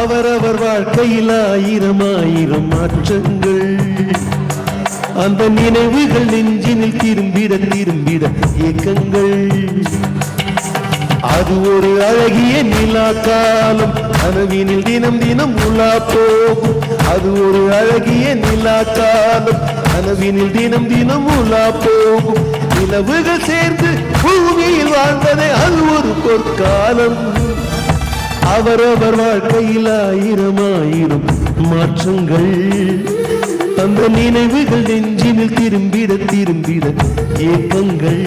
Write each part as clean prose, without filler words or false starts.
அவரவர் வாழ்க்கையில் ஆயிரம் ஆயிரம் மாற்றங்கள், அந்த நினைவுகள் நெஞ்சினில் திரும்பிட திரும்பிட ஏக்கங்கள். அது ஒரு அழகிய நிலா காலம், கனவினில் தினம் தினம் உலா போகும். அது ஒரு அழகிய நிலா காலம், கனவினில் தினம் தினம் உலா போகும். நிலவுகள் சேர்ந்து பூமியில் வாழ்ந்ததே அது ஒரு பொற்காலம். அவரவர் வாழ்க்கையில் ஆயிரம் ஆயிரம் மாற்றங்கள், அந்த நினைவுகள் நெஞ்சினில் திரும்பிட திரும்பிட ஏக்கங்கள்.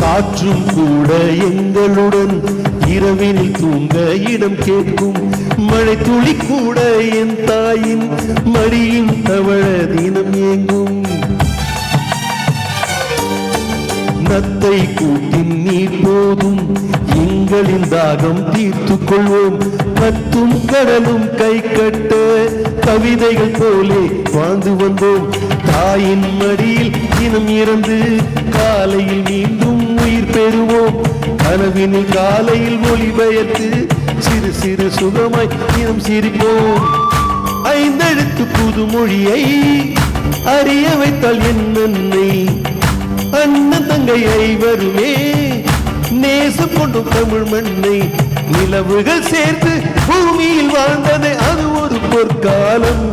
காற்றும் கூட எங்களுடன் இரவினில் தூங்க இடம் கேட்கும். மழை துளி கூட என் தாயின் மடியின் தவழ தினம் ஏங்கும். நத்தை கூட்டின் நீர் போதும் எங்களின் தாகம் தீர்த்து கொள்வோம். கத்தும் கடலும் கை கட்ட கவிதைகள் போலே வாழ்ந்து வந்தோம். தாயின் மடியில் தினம் இறந்து காலையில் மீண்டும் உயிர் பெறுவோம். கனவினில் காலையில் மொழிபெயர்த்து சிறு சிறு சுகமாய் தினம் சிரிப்போம். ஐந்தெழுத்து புது மொழியை அறிய வைத்தால் என்னை அண்ணன் தங்கை ஐவருமே நேசம் கொண்டும் தமிழ் மண்ணை. நிலவுகள் சேர்த்து பூமியில் வாழ்ந்தது அது ஒரு பொற்காலம்.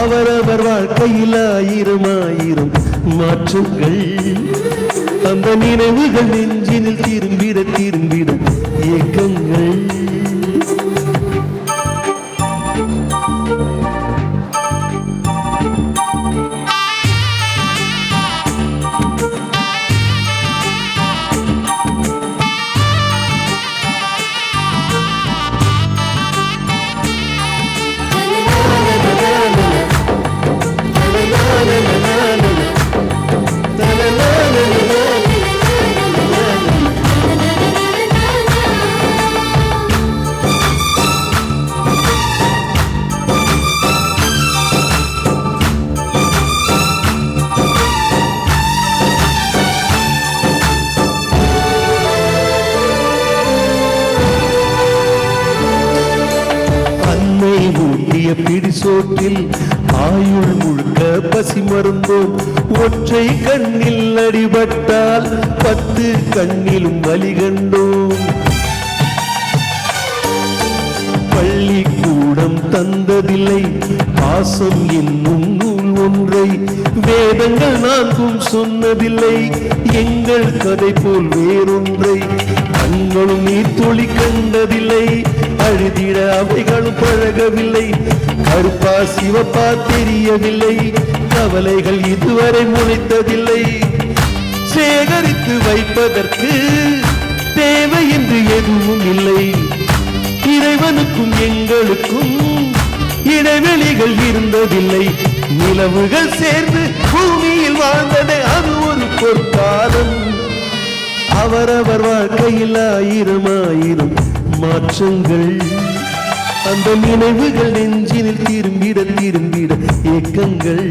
அவரவர் வாழ்க்கையில் ஆயிரம் ஆயிரம் மாற்றங்கள், அந்த நினைவுகள் நெஞ்சினில் திரும்பிட திரும்பிட ஏக்கங்கள். பிடிசோட்டில் ஆயுள் முழுக்க பசி மருந்தோம். ஒற்றை கண்ணில் அடிபட்டால் 10 கண்ணிலும் வலி கண்டோம். பள்ளிக்கூடம் தந்ததில்லை பாசம் என்னும் நூல் ஒன்றை, வேதங்கள் 4ம் சொன்னதில்லை எங்கள் கதை போல் வேறொன்றை. கண்களும் நீர் துளி கண்டதில்லை, அழுதிட அவைகளும் பழகவில்லை. கருப்பா சிவப்பா தெரியவில்லை, கவலைகள் இதுவரை முளைத்ததில்லை. சேகரித்து வைப்பதற்கு தேவை என்று எதுவும் இல்லை. இறைவனுக்கும் எங்களுக்கும் இடைவெளிகள் இருந்ததில்லை. நிலவுகள் சேர்ந்து பூமியில் வாழ்ந்ததே அது ஒரு பொற்காலம். அவரவர் வாழ்க்கையில் ஆயிரம் ஆயிரம் மாற்றங்கள், அந்த நினைவுகள் நெஞ்சினில் திரும்பிட திரும்பிட ஏக்கங்கள்.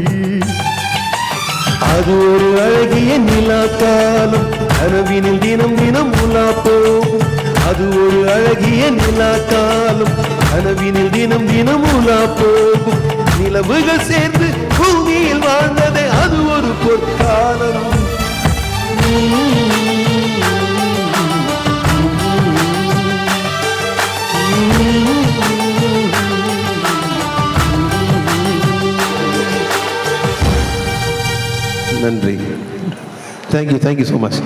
அது ஒரு அழகிய நிலா காலம், கனவினில் தினம் தினம் உலா போகும். அது ஒரு அழகிய நிலா காலம், கனவினில் தினம் தினம் உலா போகும். நிலவுகள் சேர்ந்து பூமியில் வாழ்ந்ததே அது ஒரு பொற்காலம். நன்றி. Thank you so much.